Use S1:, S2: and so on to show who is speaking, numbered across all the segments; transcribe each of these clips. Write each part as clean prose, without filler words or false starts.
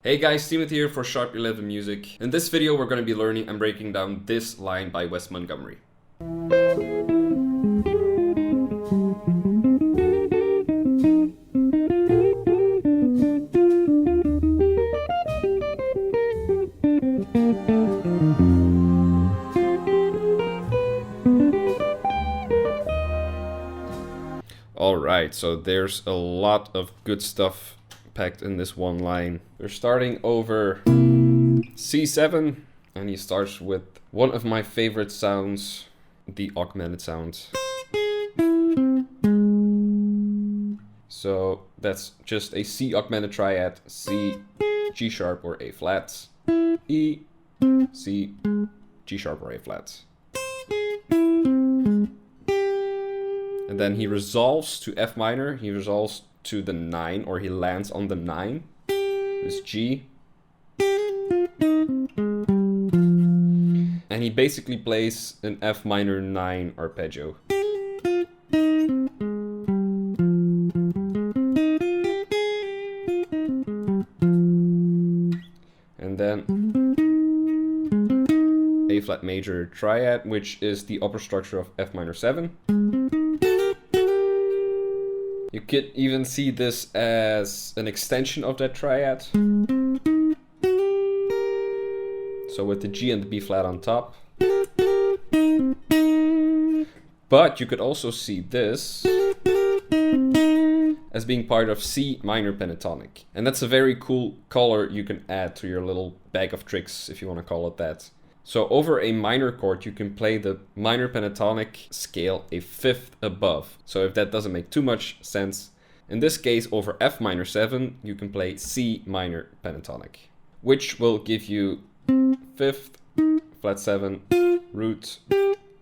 S1: Hey guys, Steamit here for Sharp 11 Music. In this video we're going to be learning and breaking down this line by Wes Montgomery. Alright, so there's a lot of good stuff packed in this one line. We're starting over C7 and he starts with one of my favorite sounds, the Augmented Sounds. So that's just a C augmented triad, C, G sharp or A flat, E, C, G sharp or A flat. And then he resolves to F minor, he resolves to the 9, or he lands on the 9, this G. And he basically plays an F minor 9 arpeggio. And then A flat major triad, which is the upper structure of F minor 7. You could even see this as an extension of that triad. So with the G and the B flat on top. But you could also see this as being part of C minor pentatonic. And that's a very cool color you can add to your little bag of tricks, if you want to call it that. So over a minor chord, you can play the minor pentatonic scale a fifth above. So if that doesn't make too much sense, in this case, over F minor 7, you can play C minor pentatonic, which will give you fifth, flat 7, root,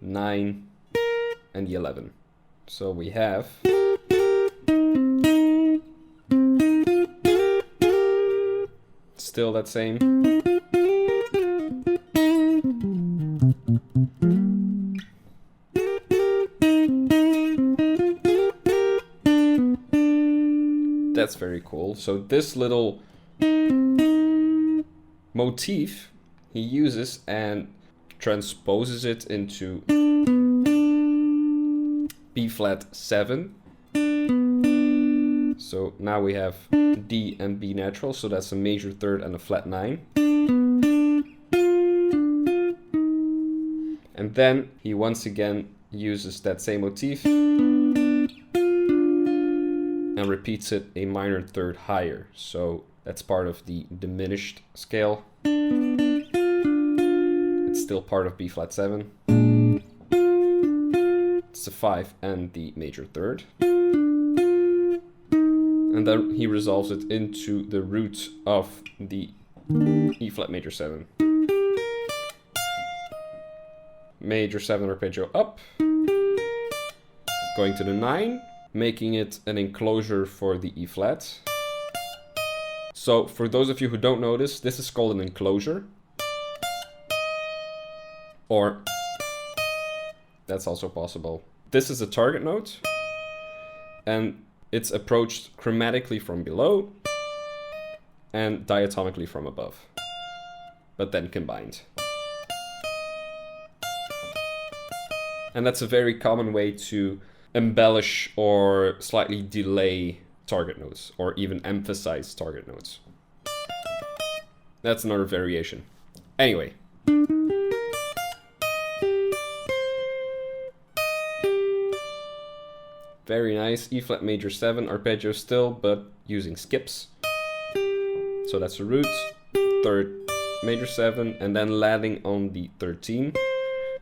S1: 9, and the 11. So we have still that same. That's very cool. So this little motif he uses and transposes it into B flat 7. So now we have D and B natural, so that's a major third and a flat 9. And then he once again uses that same motif and repeats it a minor third higher. So that's part of the diminished scale. It's still part of B flat 7. It's the 5 and the major third. And then he resolves it into the root of the E flat major 7. Major 7 arpeggio up, going to the 9, making it an enclosure for the E flat. So for those of you who don't know this is called an enclosure. Or that's also possible. This is a target note and it's approached chromatically from below and diatonically from above, but then combined. And that's a very common way to embellish or slightly delay target notes, or even emphasize target notes. That's another variation. Anyway. Very nice. E flat major 7 arpeggio still, but using skips. So that's a root, third major 7, and then landing on the 13.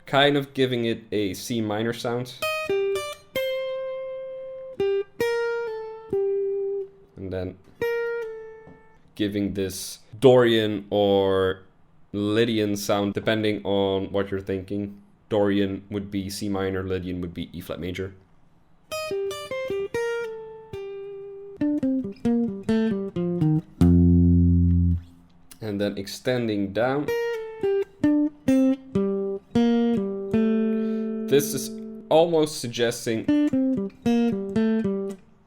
S1: Kind of giving it a C minor sound. And then giving this Dorian or Lydian sound, depending on what you're thinking. Dorian would be C minor, Lydian would be E flat major. And then extending down. This is almost suggesting,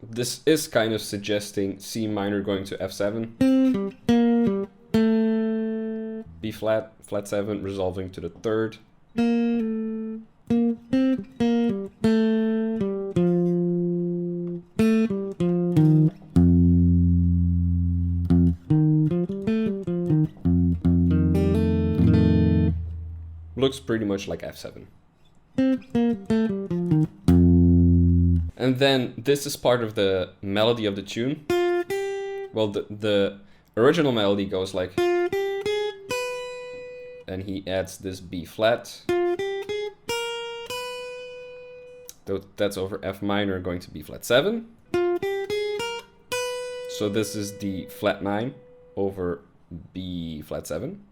S1: this is kind of suggesting C minor going to F7. B flat, flat 7, resolving to the 3rd. Looks pretty much like F7. And then this is part of the melody of the tune. Well, the original melody goes like, and he adds this B flat. That's over F minor going to B flat 7. So this is the flat 9 over B flat 7.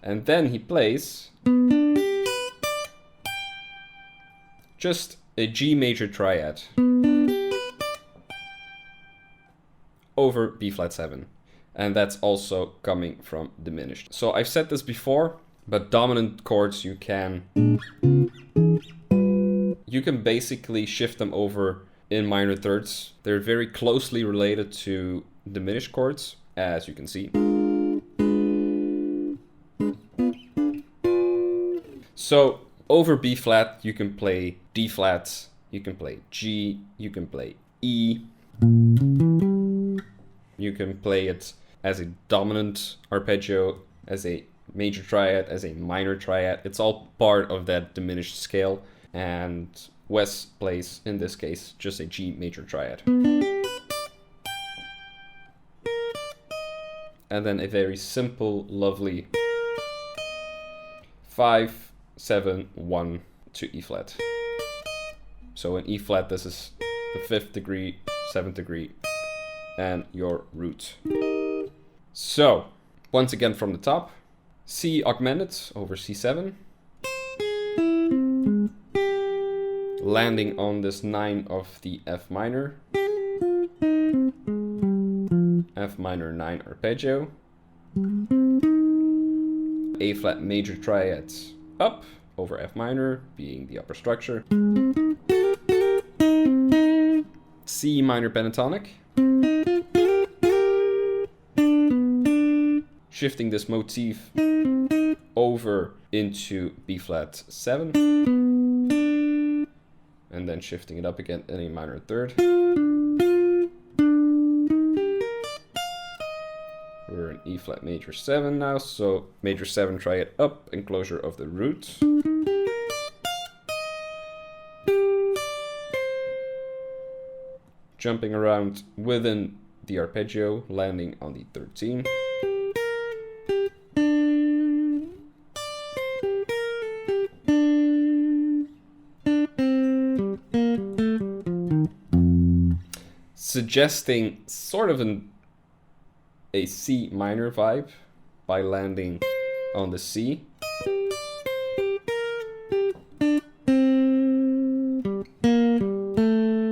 S1: And then he plays just a G major triad over B flat 7. And that's also coming from diminished. So I've said this before, but dominant chords you can basically shift them over in minor thirds. They're very closely related to diminished chords, as you can see. So over B flat, you can play D flat, you can play G, you can play E. You can play it as a dominant arpeggio, as a major triad, as a minor triad. It's all part of that diminished scale. And Wes plays, in this case, just a G major triad. And then a very simple, lovely 5, 7, 1 to E flat. So in E flat, this is the 5th degree, 7th degree, and your root. So, once again from the top, C augmented over C7, landing on this 9 of the F minor, F minor 9 arpeggio, A flat major triad up over F minor, being the upper structure, C minor pentatonic, shifting this motif over into B flat 7, and then shifting it up again in a minor third. We're in E flat major 7 now, so major 7 triad up, enclosure of the root. Jumping around within the arpeggio, landing on the 13. Suggesting sort of a C minor vibe by landing on the C.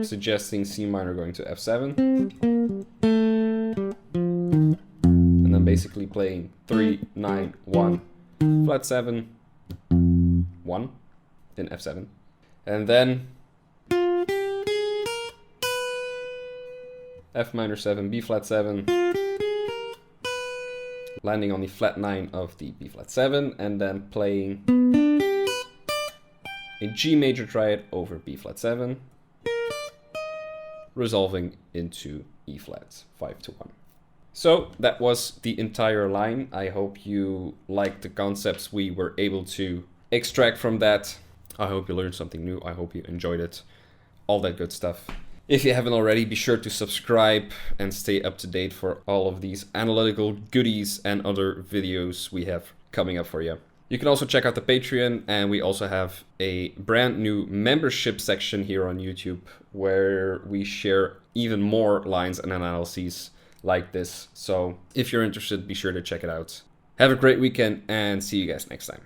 S1: Suggesting C minor going to F7. And then basically playing 3, 9, 1, flat 7, 1 in F7. And then F minor 7, B flat 7, landing on the flat 9 of the B flat 7, and then playing a G major triad over B flat 7, resolving into E flat 5 to 1. So that was the entire line. I hope you liked the concepts we were able to extract from that. I hope you learned something new. I hope you enjoyed it. All that good stuff. If you haven't already, be sure to subscribe and stay up to date for all of these analytical goodies and other videos we have coming up for you. You can also check out the Patreon, and we also have a brand new membership section here on YouTube where we share even more lines and analyses like this. So if you're interested, be sure to check it out. Have a great weekend and see you guys next time.